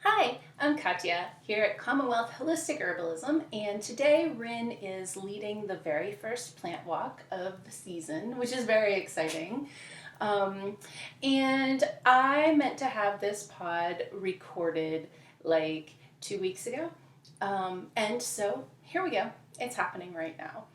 Hi, I'm Katya here at Commonwealth Holistic Herbalism, and today Rin is leading the very first plant walk of the season, which is very exciting. And I meant to have this pod recorded like 2 weeks ago, and so here we go. It's happening right now.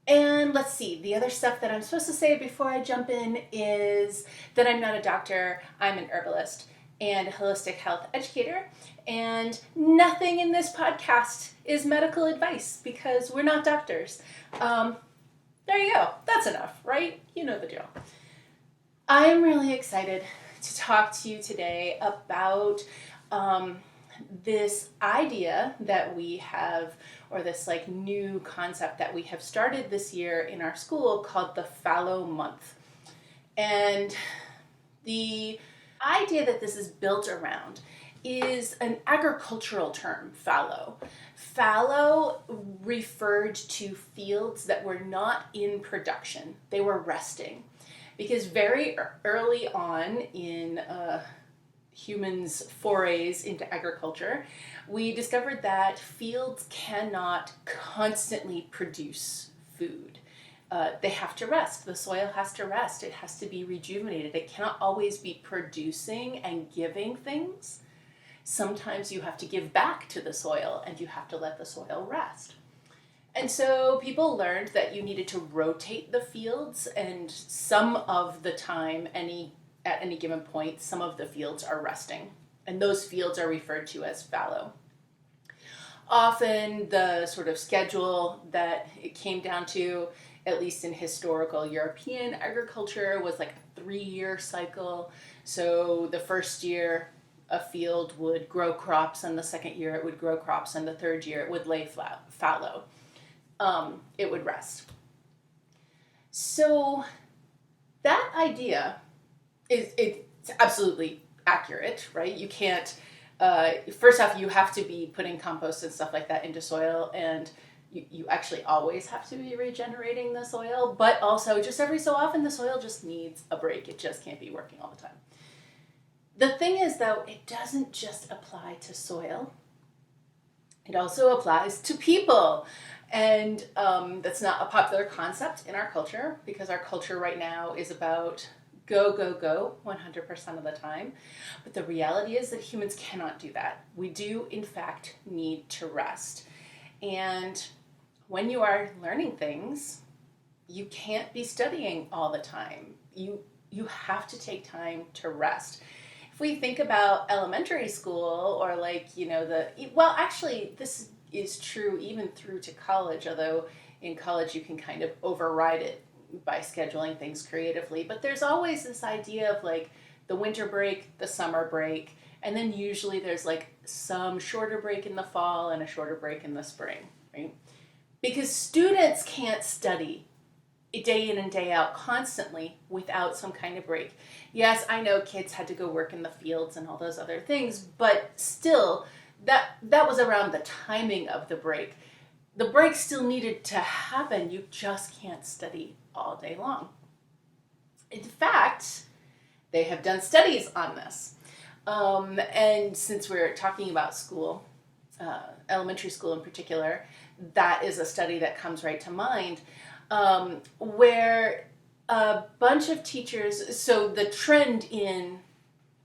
And let's see, the other stuff that I'm supposed to say before I jump in is that I'm not a doctor, I'm an herbalist and a holistic health educator. And nothing in this podcast is medical advice because we're not doctors. There you go. That's enough, right? You know the deal. I'm really excited to talk to you today about this idea that we have, or this like new concept that we have started this year in our school called the fallow month. And the idea that this is built around is an agricultural term, fallow. Fallow referred to fields that were not in production, they were resting. Because very early on in humans' forays into agriculture, we discovered that fields cannot constantly produce food. They have to rest. The soil has to rest. It has to be rejuvenated. It cannot always be producing and giving things. Sometimes you have to give back to the soil and you have to let the soil rest. And so people learned that you needed to rotate the fields, and some of the time, at any given point, some of the fields are resting. And those fields are referred to as fallow. Often the sort of schedule that it came down to, at least in historical European agriculture, was like a 3-year cycle. So the first year a field would grow crops, and the second year it would grow crops, and the third year it would lay fallow. It would rest. So that idea it's absolutely accurate, right? You can't, first off, you have to be putting compost and stuff like that into soil, and you actually always have to be regenerating the soil, but also just every so often the soil just needs a break. It just can't be working all the time. The thing is, though, it doesn't just apply to soil. It also applies to people. And that's not a popular concept in our culture, because our culture right now is about go, go, go 100% of the time. But the reality is that humans cannot do that. We do, in fact, need to rest. And when you are learning things, you can't be studying all the time. You have to take time to rest. If we think about elementary school, or actually this is true even through to college, although in college you can kind of override it by scheduling things creatively. But there's always this idea of like the winter break, the summer break, and then usually there's like some shorter break in the fall and a shorter break in the spring, right? Because students can't study day in and day out constantly without some kind of break. Yes, I know kids had to go work in the fields and all those other things, but still, that was around the timing of the break. The break still needed to happen. You just can't study all day long. In fact, they have done studies on this. And since we're talking about school, elementary school in particular, that is a study that comes right to mind, where a bunch of teachers, so the trend in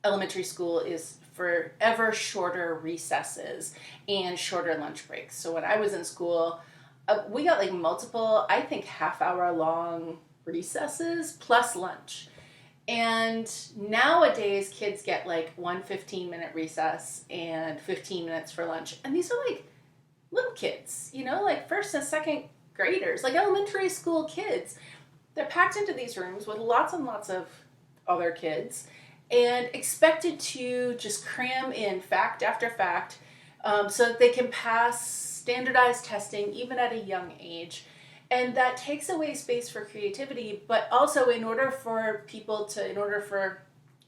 elementary school is for ever shorter recesses and shorter lunch breaks. So when I was in school, we got like multiple, I think half-hour long recesses plus lunch. And nowadays kids get like one 15-minute recess and 15 minutes for lunch. And these are like little kids, like first and second graders, like elementary school kids. They're packed into these rooms with lots and lots of other kids, and expected to just cram in fact after fact, so that they can pass standardized testing even at a young age. And that takes away space for creativity, but also in order for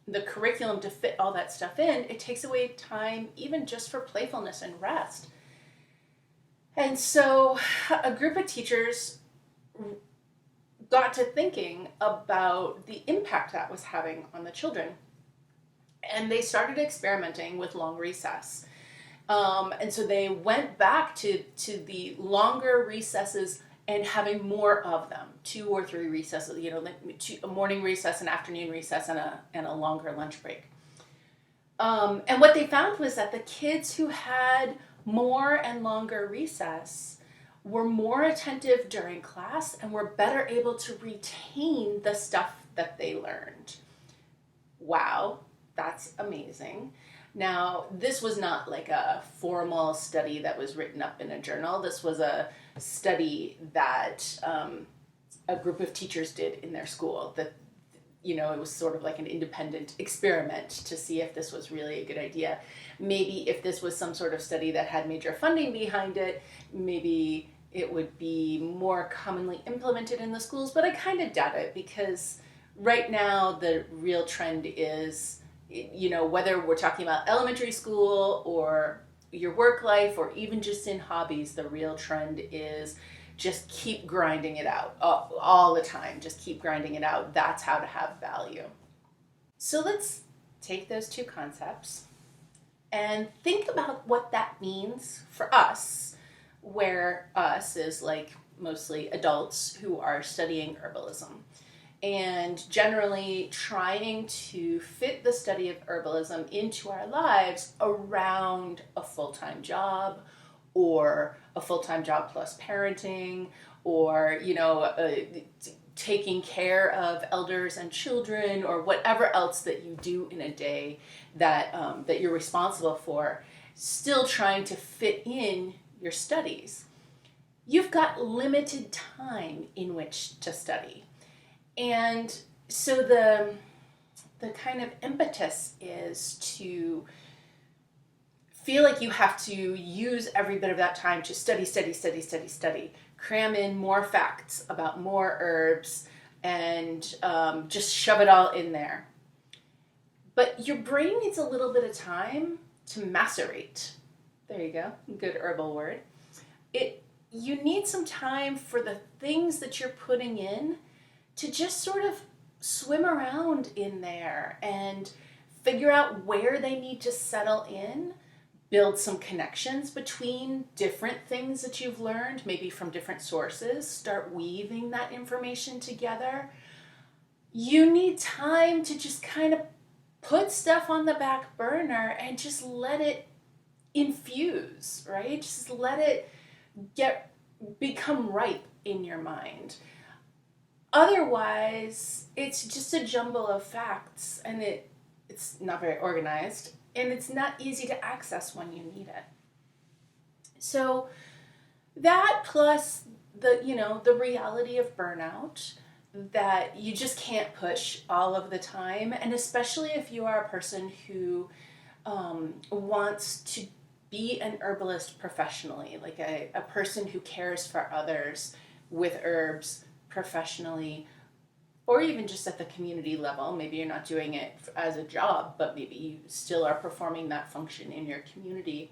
the curriculum to fit all that stuff in, it takes away time even just for playfulness and rest. And so a group of teachers got to thinking about the impact that was having on the children. And they started experimenting with long recess. And so they went back to the longer recesses and having more of them, 2 or 3 recesses, a morning recess, an afternoon recess, and a longer lunch break. And what they found was that the kids who had more and longer recess were more attentive during class and were better able to retain the stuff that they learned. Wow, that's amazing. Now, this was not like a formal study that was written up in a journal. This was a study that a group of teachers did in their school. That, it was sort of like an independent experiment to see if this was really a good idea. Maybe if this was some sort of study that had major funding behind it, maybe it would be more commonly implemented in the schools, but I kind of doubt it, because right now the real trend is, whether we're talking about elementary school or your work life or even just in hobbies, the real trend is just keep grinding it out all the time. Just keep grinding it out. That's how to have value. So let's take those 2 concepts and think about what that means for us, where us is like mostly adults who are studying herbalism, and generally trying to fit the study of herbalism into our lives around a full-time job, or a full-time job plus parenting, or taking care of elders and children, or whatever else that you do in a day that that you're responsible for, still trying to fit in your studies. You've got limited time in which to study. And so the kind of impetus is to feel like you have to use every bit of that time to study, cram in more facts about more herbs, and just shove it all in there. But your brain needs a little bit of time to macerate. There you go, good herbal word. You need some time for the things that you're putting in to just sort of swim around in there and figure out where they need to settle in, build some connections between different things that you've learned, maybe from different sources, start weaving that information together. You need time to just kind of put stuff on the back burner and just let it infuse, right? Just let it become ripe in your mind. Otherwise, it's just a jumble of facts, and it's not very organized, and it's not easy to access when you need it. So that, plus the reality of burnout, that you just can't push all of the time, and especially if you are a person who wants to be an herbalist professionally, like a person who cares for others with herbs professionally, or even just at the community level. Maybe you're not doing it as a job, but maybe you still are performing that function in your community.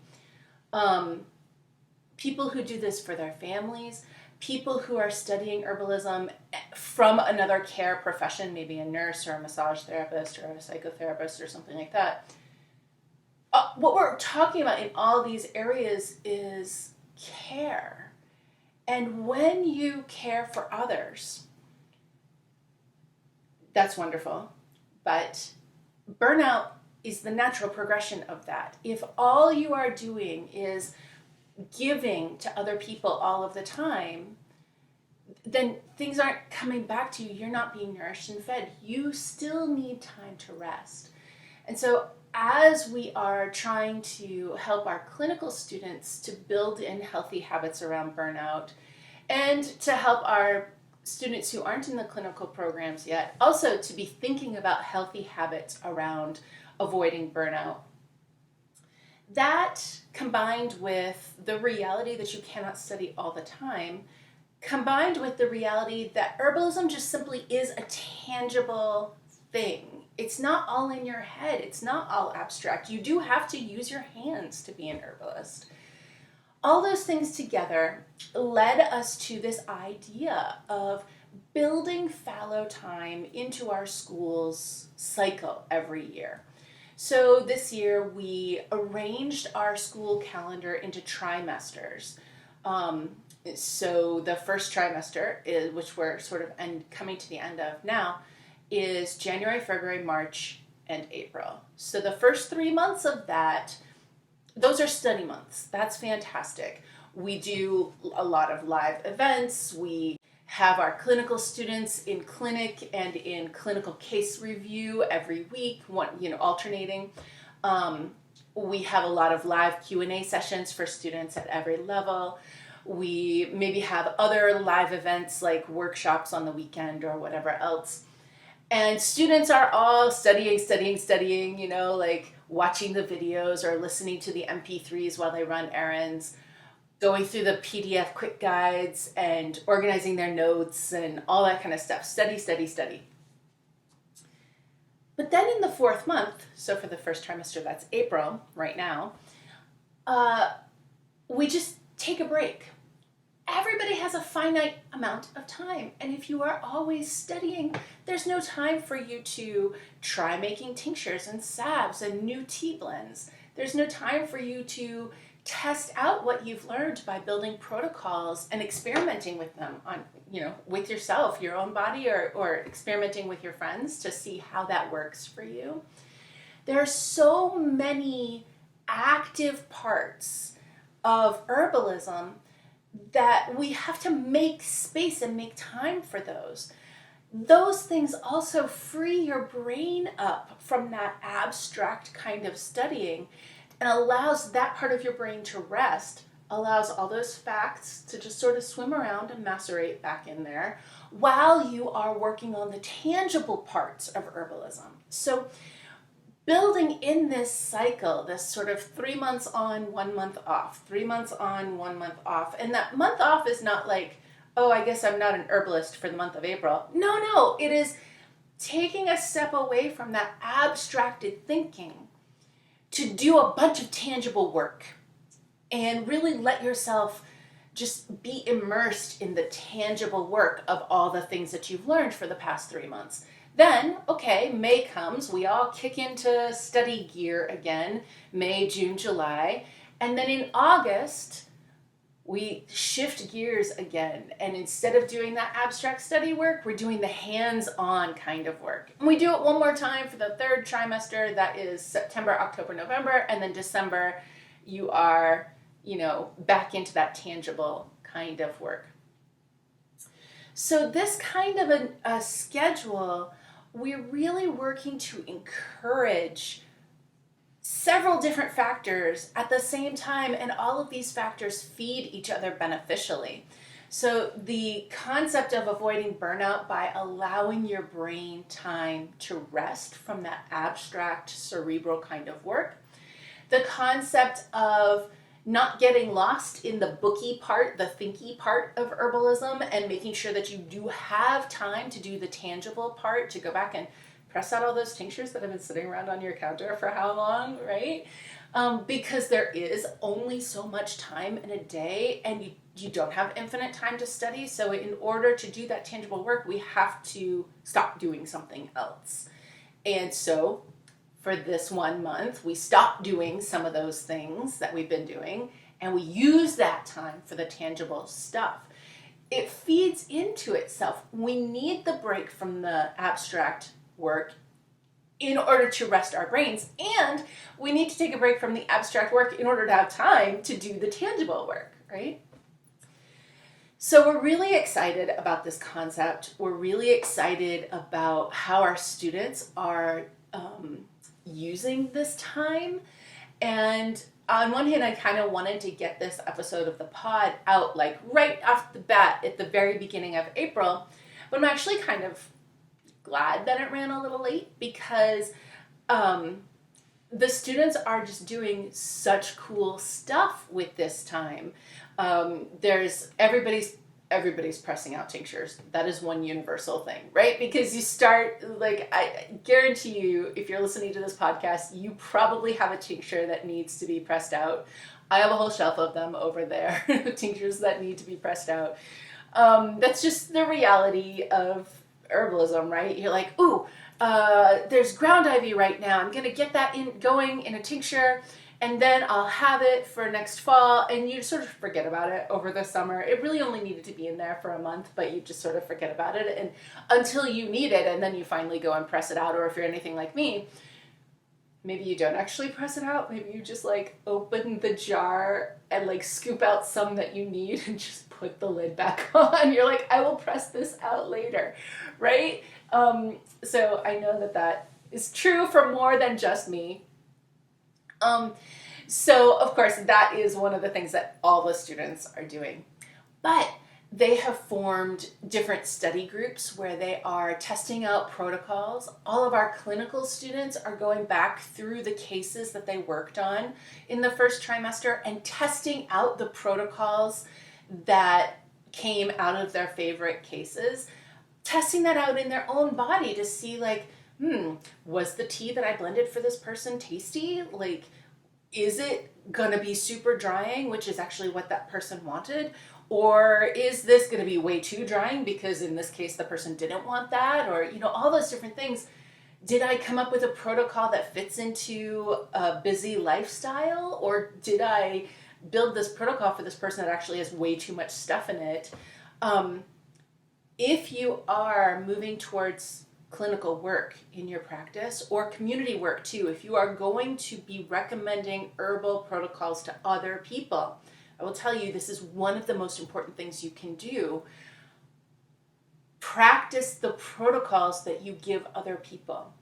People who do this for their families, people who are studying herbalism from another care profession, maybe a nurse or a massage therapist or a psychotherapist or something like that. What we're talking about in all these areas is care. And when you care for others, that's wonderful. But burnout is the natural progression of that. If all you are doing is giving to other people all of the time, then things aren't coming back to you. You're not being nourished and fed. You still need time to rest. And so as we are trying to help our clinical students to build in healthy habits around burnout, and to help our students who aren't in the clinical programs yet also to be thinking about healthy habits around avoiding burnout, that combined with the reality that you cannot study all the time, combined with the reality that herbalism just simply is a tangible thing. It's not all in your head. It's not all abstract. You do have to use your hands to be an herbalist. All those things together led us to this idea of building fallow time into our school's cycle every year. So this year we arranged our school calendar into trimesters. Um, so the first trimester is, which we're sort of coming to the end of now, is January, February, March, and April. So the first 3 months of that, those are study months. That's fantastic. We do a lot of live events. We have our clinical students in clinic and in clinical case review every week, alternating. We have a lot of live Q&A sessions for students at every level. We maybe have other live events like workshops on the weekend or whatever else. And students are all studying, like watching the videos or listening to the MP3s while they run errands, going through the PDF quick guides and organizing their notes and all that kind of stuff. Study, study, study. But then in the 4th month, so for the first trimester, that's April right now, we just take a break. Everybody has a finite amount of time. And if you are always studying, there's no time for you to try making tinctures and salves and new tea blends. There's no time for you to test out what you've learned by building protocols and experimenting with them on, with yourself, your own body, or experimenting with your friends to see how that works for you. There are so many active parts of herbalism that we have to make space and make time for those. Those things also free your brain up from that abstract kind of studying and allows that part of your brain to rest, allows all those facts to just sort of swim around and macerate back in there while you are working on the tangible parts of herbalism. So building in this cycle, this sort of 3 months on, 1 month off, 3 months on, 1 month off. And that month off is not like, oh, I guess I'm not an herbalist for the month of April. No, it is taking a step away from that abstracted thinking to do a bunch of tangible work and really let yourself just be immersed in the tangible work of all the things that you've learned for the past 3 months. Then, okay, May comes, we all kick into study gear again, May, June, July, and then in August, we shift gears again. And instead of doing that abstract study work, we're doing the hands-on kind of work. And we do it one more time for the 3rd trimester, that is September, October, November, and then December, you are, back into that tangible kind of work. So this kind of a schedule, we're really working to encourage several different factors at the same time, and all of these factors feed each other beneficially. So the concept of avoiding burnout by allowing your brain time to rest from that abstract cerebral kind of work. The concept of not getting lost in the booky part, the thinky part of herbalism, and making sure that you do have time to do the tangible part, to go back and press out all those tinctures that have been sitting around on your counter for how long, right? Because there is only so much time in a day, and you don't have infinite time to study. So in order to do that tangible work, we have to stop doing something else. And so for this 1 month, we stop doing some of those things that we've been doing, and we use that time for the tangible stuff. It feeds into itself. We need the break from the abstract work in order to rest our brains, and we need to take a break from the abstract work in order to have time to do the tangible work, right? So we're really excited about this concept. We're really excited about how our students are using this time. And on one hand, I kind of wanted to get this episode of the pod out like right off the bat at the very beginning of April, but I'm actually kind of glad that it ran a little late, because the students are just doing such cool stuff with this time. There's everybody's pressing out tinctures. That is one universal thing, right? Because you start, like, I guarantee you, if you're listening to this podcast, you probably have a tincture that needs to be pressed out. I have a whole shelf of them over there, tinctures that need to be pressed out. That's just the reality of herbalism, right? You're like, ooh, there's ground ivy right now. I'm gonna get that going in a tincture, and then I'll have it for next fall. And you sort of forget about it over the summer. It really only needed to be in there for a month, but you just sort of forget about it, and until you need it, and then you finally go and press it out. Or if you're anything like me, maybe you don't actually press it out. Maybe you just like open the jar and like scoop out some that you need and just put the lid back on. You're like, I will press this out later, right? So I know that that is true for more than just me. So of course that is one of the things that all the students are doing, but they have formed different study groups where they are testing out protocols. All of our clinical students are going back through the cases that they worked on in the first trimester and testing out the protocols that came out of their favorite cases, testing that out in their own body to see like, was the tea that I blended for this person tasty? Like, is it gonna be super drying, which is actually what that person wanted? Or is this going to be way too drying because in this case the person didn't want that? Or, you know, all those different things. Did I come up with a protocol that fits into a busy lifestyle? Or did I build this protocol for this person that actually has way too much stuff in it? If you are moving towards clinical work in your practice, or community work too, if you are going to be recommending herbal protocols to other people, I will tell you, this is one of the most important things you can do. Practice the protocols that you give other people.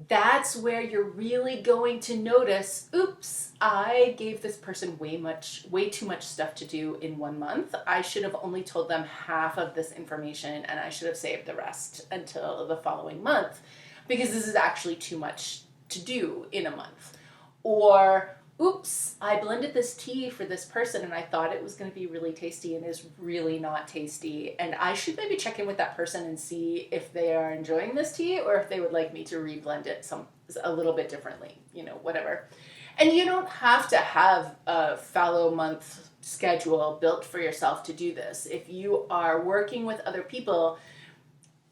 That's where you're really going to notice, oops, I gave this person way too much stuff to do in 1 month. I should have only told them half of this information, and I should have saved the rest until the following month, because this is actually too much to do in a month. Or, oops, I blended this tea for this person and I thought it was going to be really tasty and is really not tasty. And I should maybe check in with that person and see if they are enjoying this tea or if they would like me to reblend it a little bit differently, you know, whatever. And you don't have to have a fallow month schedule built for yourself to do this. If you are working with other people,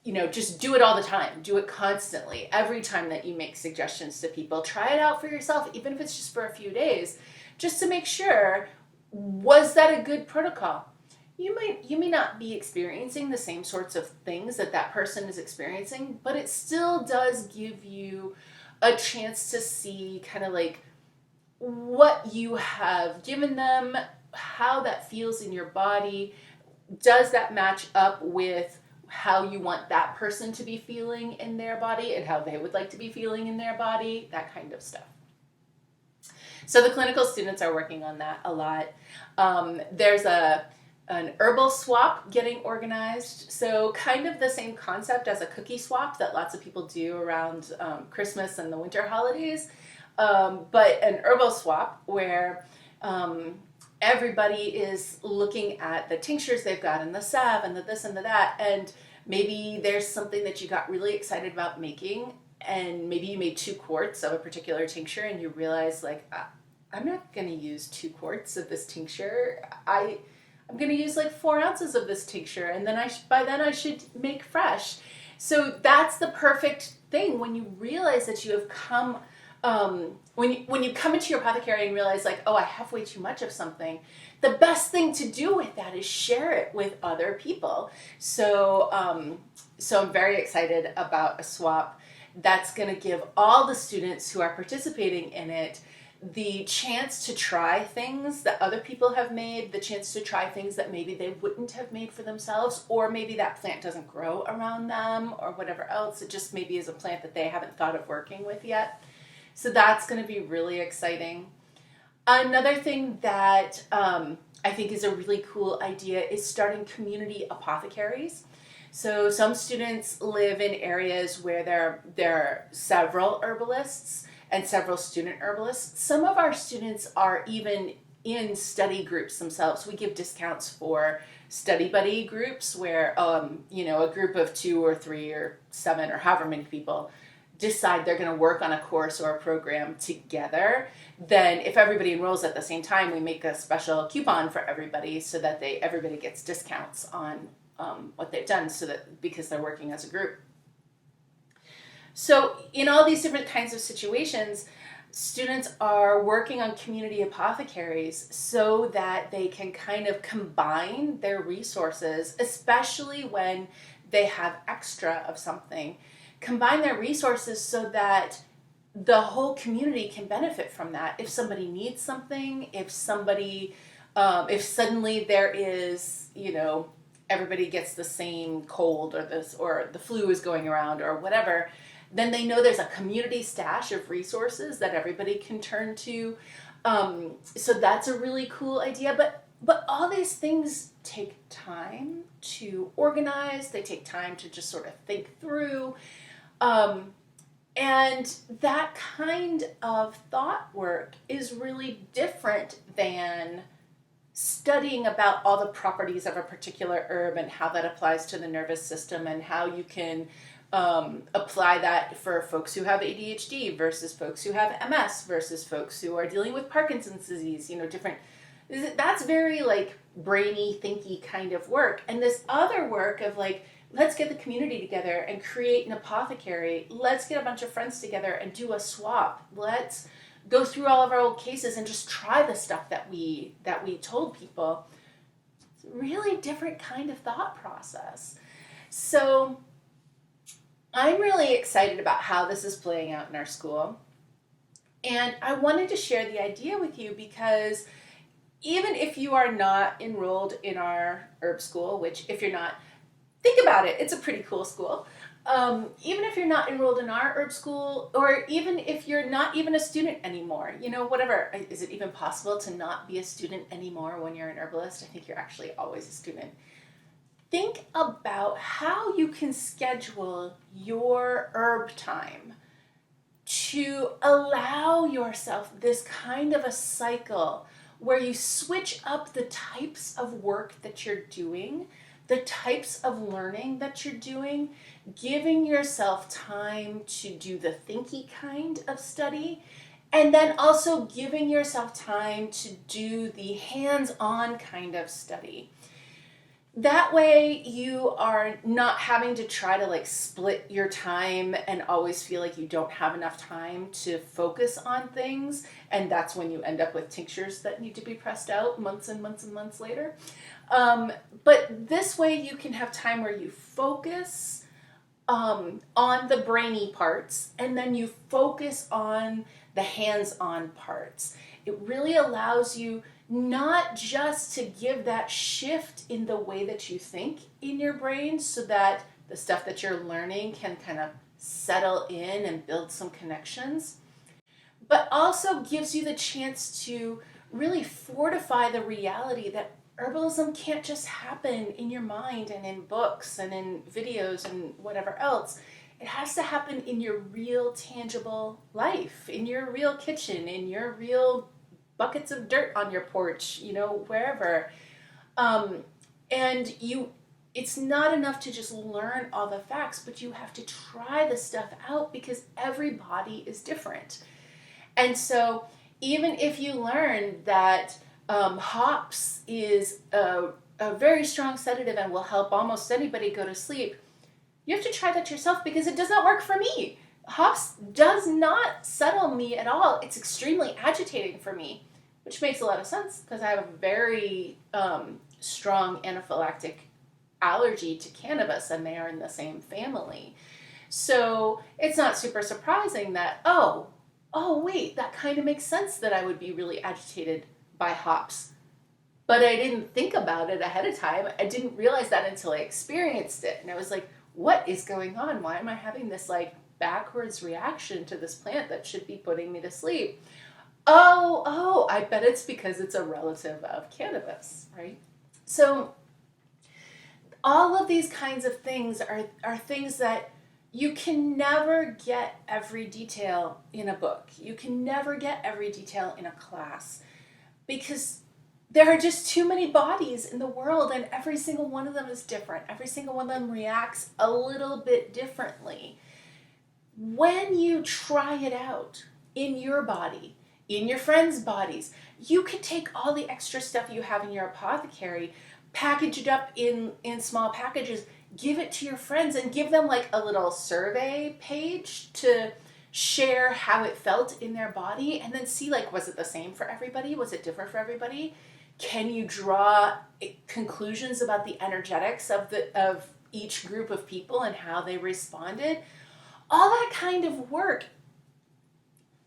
you know, just do it all the time. Do it constantly. Every time that you make suggestions to people, try it out for yourself, even if it's just for a few days, just to make sure, was that a good protocol? You may not be experiencing the same sorts of things that that person is experiencing, but it still does give you a chance to see kind of like what you have given them, how that feels in your body. Does that match up with how you want that person to be feeling in their body and how they would like to be feeling in their body, that kind of stuff. So the clinical students are working on that a lot. There's an herbal swap getting organized. So kind of the same concept as a cookie swap that lots of people do around Christmas and the winter holidays, but an herbal swap where everybody is looking at the tinctures they've got and the salve and the this and the that, and maybe there's something that you got really excited about making, and maybe you made 2 quarts of a particular tincture and you realize like, I'm not going to use 2 quarts of this tincture. I'm going to use like 4 ounces of this tincture, and then by then I should make fresh. So that's the perfect thing when you realize that you have come when you come into your apothecary and realize like, oh, I have way too much of something, the best thing to do with that is share it with other people. So I'm very excited about a swap that's going to give all the students who are participating in it the chance to try things that other people have made, the chance to try things that maybe they wouldn't have made for themselves, or maybe that plant doesn't grow around them or whatever else. It just maybe is a plant that they haven't thought of working with yet. So that's going to be really exciting. Another thing that I think is a really cool idea is starting community apothecaries. So some students live in areas where there are several herbalists and several student herbalists. Some of our students are even in study groups themselves. We give discounts for study buddy groups where a group of 2 or 3 or 7 or however many people decide they're going to work on a course or a program together. Then if everybody enrolls at the same time, we make a special coupon for everybody so that everybody gets discounts on what they've done, so that because they're working as a group. So in all these different kinds of situations, students are working on community apothecaries so that they can kind of combine their resources, especially when they have extra of something, combine their resources so that the whole community can benefit from that. If somebody needs something, if suddenly there is, everybody gets the same cold or the flu is going around or whatever, then they know there's a community stash of resources that everybody can turn to. So that's a really cool idea. But all these things take time to organize. They take time to just sort of think through. And that kind of thought work is really different than studying about all the properties of a particular herb and how that applies to the nervous system and how you can apply that for folks who have ADHD versus folks who have MS versus folks who are dealing with Parkinson's disease, different. That's very like brainy, thinky kind of work. And this other work of like, let's get the community together and create an apothecary. Let's get a bunch of friends together and do a swap. Let's go through all of our old cases and just try the stuff that we told people. It's a really different kind of thought process. So I'm really excited about how this is playing out in our school. And I wanted to share the idea with you because even if you are not enrolled in our herb school, which if you're not, think about it, it's a pretty cool school. Even if you're not enrolled in our herb school, or even if you're not even a student anymore, whatever, is it even possible to not be a student anymore when you're an herbalist? I think you're actually always a student. Think about how you can schedule your herb time to allow yourself this kind of a cycle where you switch up the types of work that you're doing, the types of learning that you're doing, giving yourself time to do the thinky kind of study, and then also giving yourself time to do the hands-on kind of study. That way you are not having to try to like split your time and always feel like you don't have enough time to focus on things. And that's when you end up with tinctures that need to be pressed out months and months and months later. But this way you can have time where you focus on the brainy parts and then you focus on the hands-on parts. It really allows you not just to give that shift in the way that you think in your brain so that the stuff that you're learning can kind of settle in and build some connections, but also gives you the chance to really fortify the reality that herbalism can't just happen in your mind and in books and in videos and whatever else. It has to happen in your real tangible life, in your real kitchen, in your real buckets of dirt on your porch, wherever. It's not enough to just learn all the facts, but you have to try the stuff out because every body is different. And so even if you learn that hops is a very strong sedative and will help almost anybody go to sleep, you have to try that yourself because it does not work for me. Hops does not settle me at all. It's extremely agitating for me, which makes a lot of sense because I have a very strong anaphylactic allergy to cannabis and they are in the same family. So it's not super surprising that, oh wait, that kind of makes sense that I would be really agitated by hops. But I didn't think about it ahead of time. I didn't realize that until I experienced it. And I was like, what is going on? Why am I having this like backwards reaction to this plant that should be putting me to sleep? Oh, I bet it's because it's a relative of cannabis, right? So all of these kinds of things are things that you can never get every detail in a book. You can never get every detail in a class because there are just too many bodies in the world and every single one of them is different. Every single one of them reacts a little bit differently. When you try it out in your body, in your friends' bodies, you can take all the extra stuff you have in your apothecary, package it up in small packages, give it to your friends and give them like a little survey page to share how it felt in their body, and then see, like, was it the same for everybody? Was it different for everybody? Can you draw conclusions about the energetics of each group of people and how they responded? All that kind of work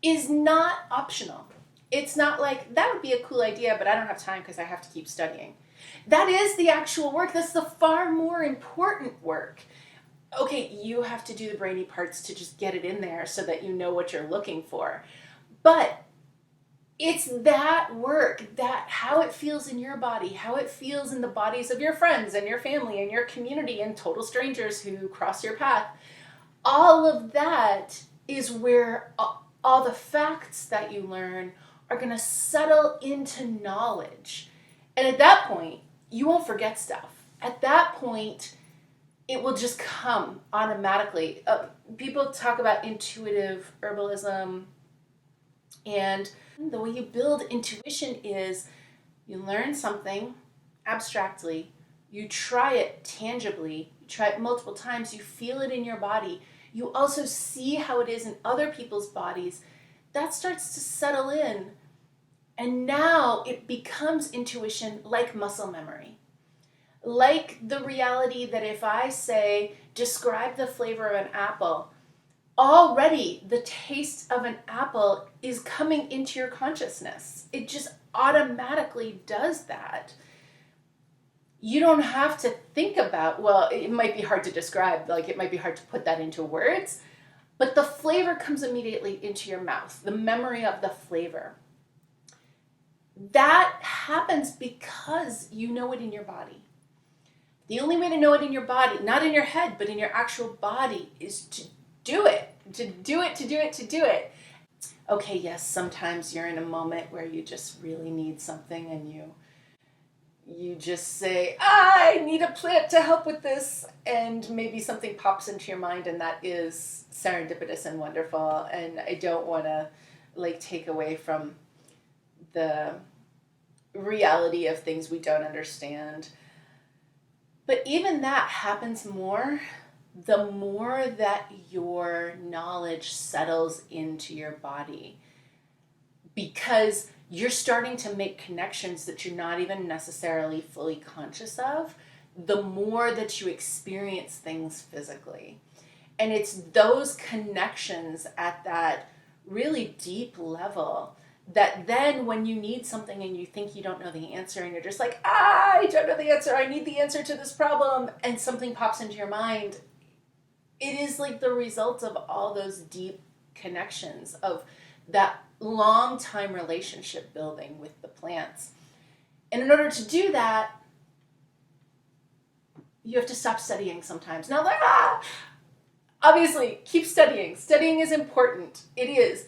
is not optional. It's not like, that would be a cool idea, but I don't have time because I have to keep studying. That is the actual work. That's the far more important work. Okay, you have to do the brainy parts to just get it in there so that you know what you're looking for. But it's that work, that how it feels in your body, how it feels in the bodies of your friends and your family and your community and total strangers who cross your path. All of that is where all the facts that you learn are going to settle into knowledge. And at that point, you won't forget stuff. At that point, it will just come automatically. People talk about intuitive herbalism, and the way you build intuition is you learn something abstractly, you try it tangibly, you try it multiple times, you feel it in your body, you also see how it is in other people's bodies. That starts to settle in, and now it becomes intuition, like muscle memory. Like the reality that if I say, describe the flavor of an apple, already the taste of an apple is coming into your consciousness. It just automatically does that. You don't have to think about, well, it might be hard to describe, like it might be hard to put that into words, but the flavor comes immediately into your mouth, the memory of the flavor. That happens because you know it in your body. The only way to know it in your body, not in your head, but in your actual body, is to do it. Okay, yes, sometimes you're in a moment where you just really need something and you just say, I need a plant to help with this, and maybe something pops into your mind, and that is serendipitous and wonderful, and I don't want to like take away from the reality of things we don't understand. But even that happens more the more that your knowledge settles into your body, because you're starting to make connections that you're not even necessarily fully conscious of, the more that you experience things physically. And it's those connections at that really deep level that then when you need something and you think you don't know the answer and you're just like, I don't know the answer, I need the answer to this problem, and something pops into your mind, it is like the result of all those deep connections of that long time relationship building with the plants. And in order to do that, you have to stop studying sometimes. Now, obviously, keep studying. Studying is important. It is.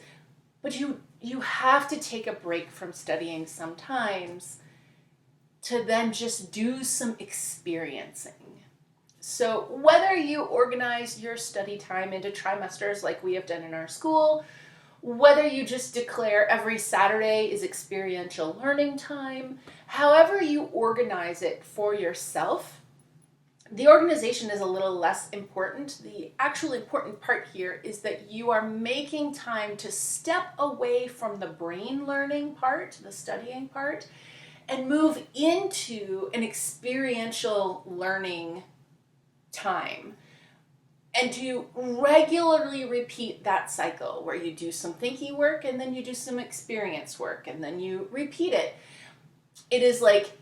But you have to take a break from studying sometimes to then just do some experiencing. So whether you organize your study time into trimesters like we have done in our school, whether you just declare every Saturday is experiential learning time, however you organize it for yourself, the organization is a little less important. The actual important part here is that you are making time to step away from the brain learning part, the studying part, and move into an experiential learning time. And to regularly repeat that cycle where you do some thinky work and then you do some experience work and then you repeat it. It is like,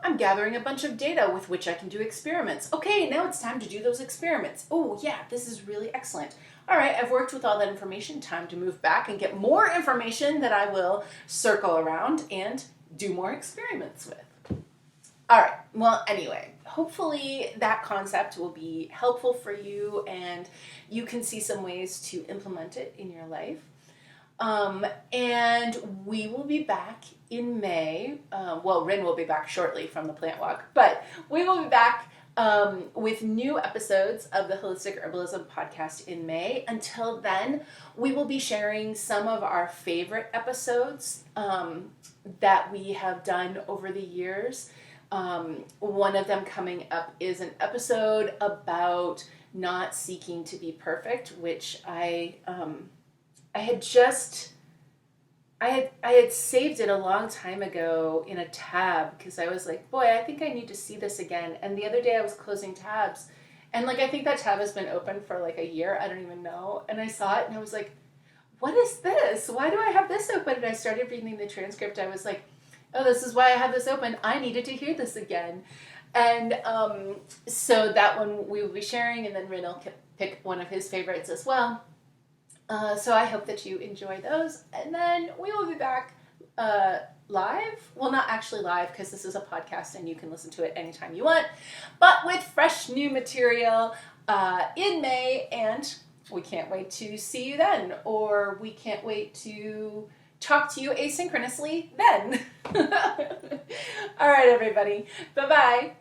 I'm gathering a bunch of data with which I can do experiments. Okay, now it's time to do those experiments. Oh yeah, this is really excellent. All right, I've worked with all that information. Time to move back and get more information that I will circle around and do more experiments with. All right, well, anyway, hopefully that concept will be helpful for you and you can see some ways to implement it in your life. And we will be back in May. Rin will be back shortly from the plant walk, but we will be back with new episodes of the Holistic Herbalism podcast in May. Until then, we will be sharing some of our favorite episodes that we have done over the years. One of them coming up is an episode about not seeking to be perfect, which I had saved it a long time ago in a tab because I was like, boy, I think I need to see this again. And the other day I was closing tabs, and like I think that tab has been open for like a year. I don't even know. And I saw it and I was like, what is this? Why do I have this open? And I started reading the transcript. I was like, oh, this is why I have this open. I needed to hear this again. And so that one we will be sharing, and then Rin will pick one of his favorites as well. So I hope that you enjoy those. And then we will be back live. Well, not actually live because this is a podcast and you can listen to it anytime you want. But with fresh new material in May, and we can't wait to see you then. Or we can't wait to talk to you asynchronously then. All right, everybody. Bye-bye.